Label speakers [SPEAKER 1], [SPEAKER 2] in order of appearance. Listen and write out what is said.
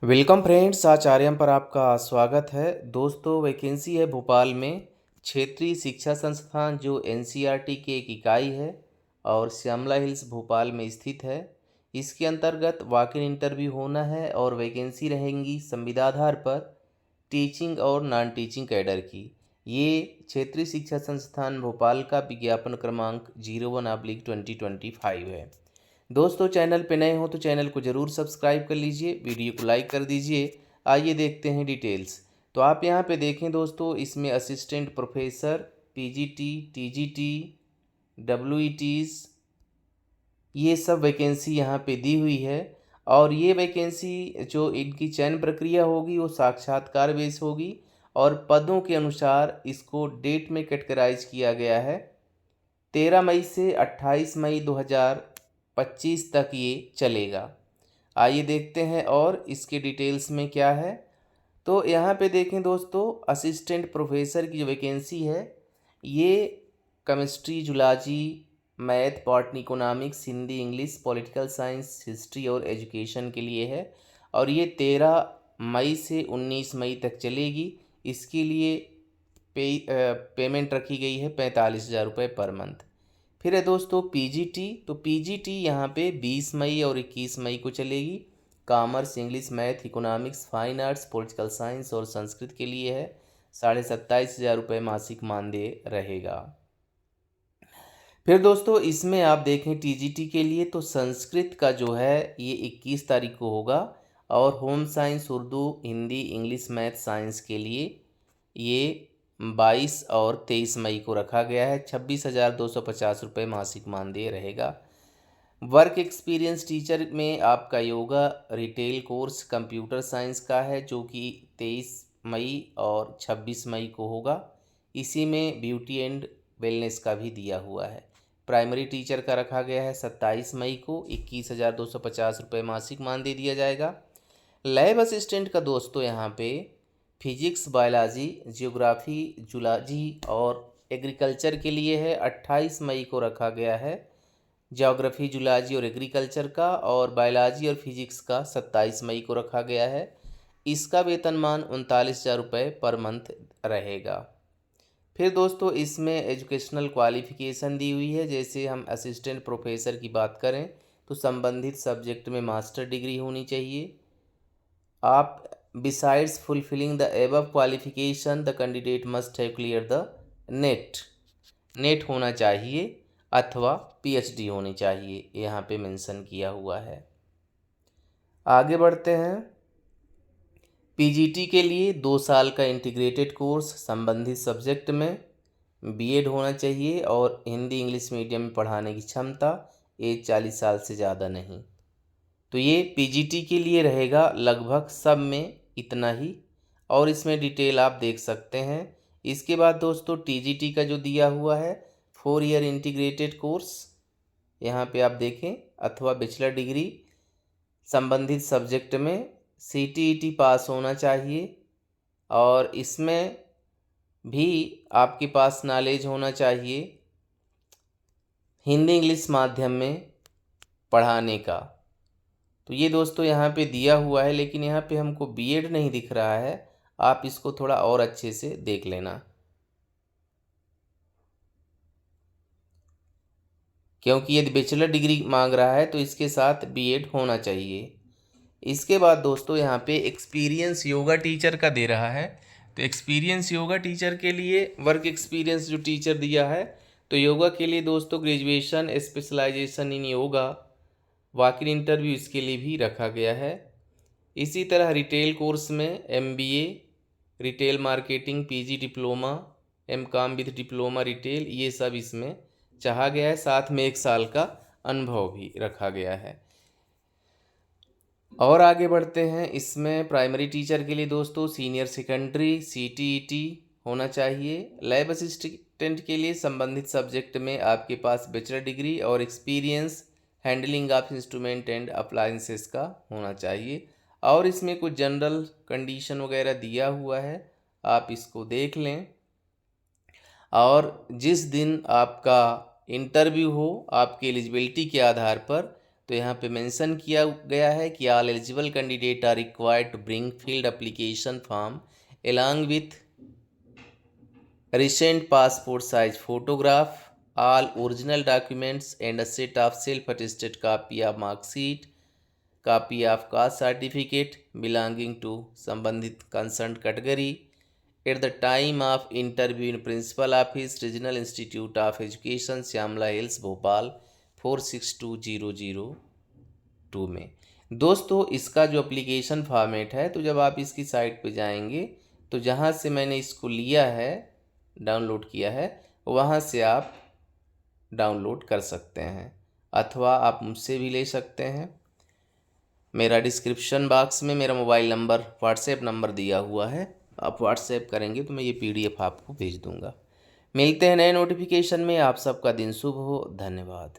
[SPEAKER 1] Welcome friends, आचार्यम पर आपका स्वागत है। दोस्तों, वैकेंसी है भोपाल में क्षेत्रीय शिक्षा संस्थान जो एनसीईआरटी की एक इकाई है और श्यामला हिल्स भोपाल में स्थित है। इसके अंतर्गत वॉक इन इंटरव्यू होना है और वैकेंसी रहेंगी संविदाधार पर टीचिंग और नॉन टीचिंग कैडर की। ये क्षेत्रीय शिक्षा संस्थान भोपाल का विज्ञापन क्रमांक 01/2025 है। दोस्तों, चैनल पे नए हो तो चैनल को ज़रूर सब्सक्राइब कर लीजिए, वीडियो को लाइक कर दीजिए। आइए देखते हैं डिटेल्स। तो आप यहाँ पे देखें दोस्तों, इसमें असिस्टेंट प्रोफेसर, पीजीटी, टीजीटी, डब्ल्यूईटीज़, ये सब वैकेंसी यहाँ पे दी हुई है। और ये वैकेंसी जो इनकी चयन प्रक्रिया होगी वो साक्षात्कार बेस होगी और पदों के अनुसार इसको डेट में कैटेगराइज किया गया है। 13 मई से 28 मई 2025 तक ये चलेगा। आइए देखते हैं और इसके डिटेल्स में क्या है। तो यहाँ पे देखें दोस्तों, असिस्टेंट प्रोफेसर की जो वैकेंसी है ये chemistry, zoology, math, botany, economics, Hindi, English, political science, history और एजुकेशन के लिए है और ये 13 मई से 19 मई तक चलेगी। इसके लिए पेमेंट रखी गई है 45,000 रुपये पर मंथ। फिर है दोस्तों पीजीटी। तो पीजीटी यहाँ पे 20 मई और 21 मई को चलेगी। Commerce, English, math, economics, fine arts, political science और संस्कृत के लिए है। 27,500 रुपये मासिक मानदेय रहेगा। फिर दोस्तों इसमें आप देखें टीजीटी के लिए तो संस्कृत का जो है ये 21 तारीख को होगा और home science, Urdu, Hindi, English, math, science के लिए ये 22 और 23 मई को रखा गया है। 26,250 रुपये मासिक मानदेय रहेगा। वर्क एक्सपीरियंस टीचर में आपका yoga retail course computer science का है जो कि 23 मई और 26 मई को होगा। इसी में ब्यूटी एंड वेलनेस का भी दिया हुआ है। प्राइमरी टीचर का रखा गया है 27 मई को, 21,250 रुपये मासिक मानदेय दिया जाएगा। लैब असिस्टेंट का दोस्तों यहाँ पे फिजिक्स, बायोलॉजी, जियोग्राफी, जूलॉजी और एग्रीकल्चर के लिए है। 28 मई को रखा गया है ज्योग्राफी, जूलॉजी और एग्रीकल्चर का, और बायोलॉजी और फिजिक्स का 27 मई को रखा गया है। इसका वेतनमान 39,000 रुपये पर मंथ रहेगा। फिर दोस्तों इसमें एजुकेशनल क्वालिफ़िकेशन दी हुई है। जैसे हम असिस्टेंट प्रोफेसर की बात करें तो संबंधित सब्जेक्ट में मास्टर डिग्री होनी चाहिए। आप besides fulfilling the above qualification the candidate must have clear the net होना चाहिए अथवा पीएचडी होनी चाहिए, यहाँ पे मेंशन किया हुआ है। आगे बढ़ते हैं। पीजीटी के लिए 2 साल का इंटीग्रेटेड कोर्स संबंधित सब्जेक्ट में, बीएड होना चाहिए और हिंदी इंग्लिश मीडियम में पढ़ाने की क्षमता, एज 40 साल से ज़्यादा नहीं। तो ये पीजीटी के लिए रहेगा। लगभग सब में इतना ही और इसमें डिटेल आप देख सकते हैं। इसके बाद दोस्तों टीजीटी का जो दिया हुआ है 4 ईयर इंटीग्रेटेड कोर्स, यहाँ पे आप देखें, अथवा बैचलर डिग्री संबंधित सब्जेक्ट में सीटीईटी पास होना चाहिए और इसमें भी आपके पास नॉलेज होना चाहिए हिंदी इंग्लिश माध्यम में पढ़ाने का। तो ये दोस्तों यहाँ पे दिया हुआ है, लेकिन यहाँ पे हमको बीएड नहीं दिख रहा है। आप इसको थोड़ा और अच्छे से देख लेना, क्योंकि यदि बैचलर डिग्री मांग रहा है तो इसके साथ बीएड होना चाहिए। इसके बाद दोस्तों यहाँ पे एक्सपीरियंस योगा टीचर का दे रहा है। तो एक्सपीरियंस योगा टीचर के लिए वर्क एक्सपीरियंस जो टीचर दिया है, तो योगा के लिए दोस्तों graduation specialization in yoga, walk in interview इसके लिए भी रखा गया है। इसी तरह रिटेल कोर्स में MBA, retail marketing, PG diploma, MCom with diploma retail, ये सब इसमें चाहा गया है। साथ में 1 साल का अनुभव भी रखा गया है। और आगे बढ़ते हैं। इसमें प्राइमरी टीचर के लिए दोस्तों सीनियर सेकेंडरी सीटीईटी होना चाहिए। लैब असिस्टेंट के लिए संबंधित सब्जेक्ट में आपके पास बैचलर डिग्री और experience handling of instrument and appliances का होना चाहिए। और इसमें कुछ जनरल कंडीशन वगैरह दिया हुआ है, आप इसको देख लें। और जिस दिन आपका इंटरव्यू हो, आपकी एलिजिबिलिटी के आधार पर तो यहाँ पे मेंशन किया गया है कि all eligible candidate are required to bring filled application form along with recent passport size photograph, all original documents and a set of self-attested copy of mark sheet, copy of caste certificate belonging to संबंधित concerned category at the time of interview in principal office regional institute of education Shyamla hills Bhopal 462002 में। दोस्तों इसका जो application format है, तो जब आप इसकी साइट पे जाएंगे तो जहाँ से मैंने इसको लिया है, डाउनलोड किया है, वहाँ से आप डाउनलोड कर सकते हैं अथवा आप मुझसे भी ले सकते हैं। मेरा डिस्क्रिप्शन बॉक्स में मेरा मोबाइल नंबर, व्हाट्सएप नंबर दिया हुआ है, आप व्हाट्सएप करेंगे तो मैं ये PDF आपको भेज दूँगा। मिलते हैं नए नोटिफिकेशन में। आप सबका दिन शुभ हो। धन्यवाद।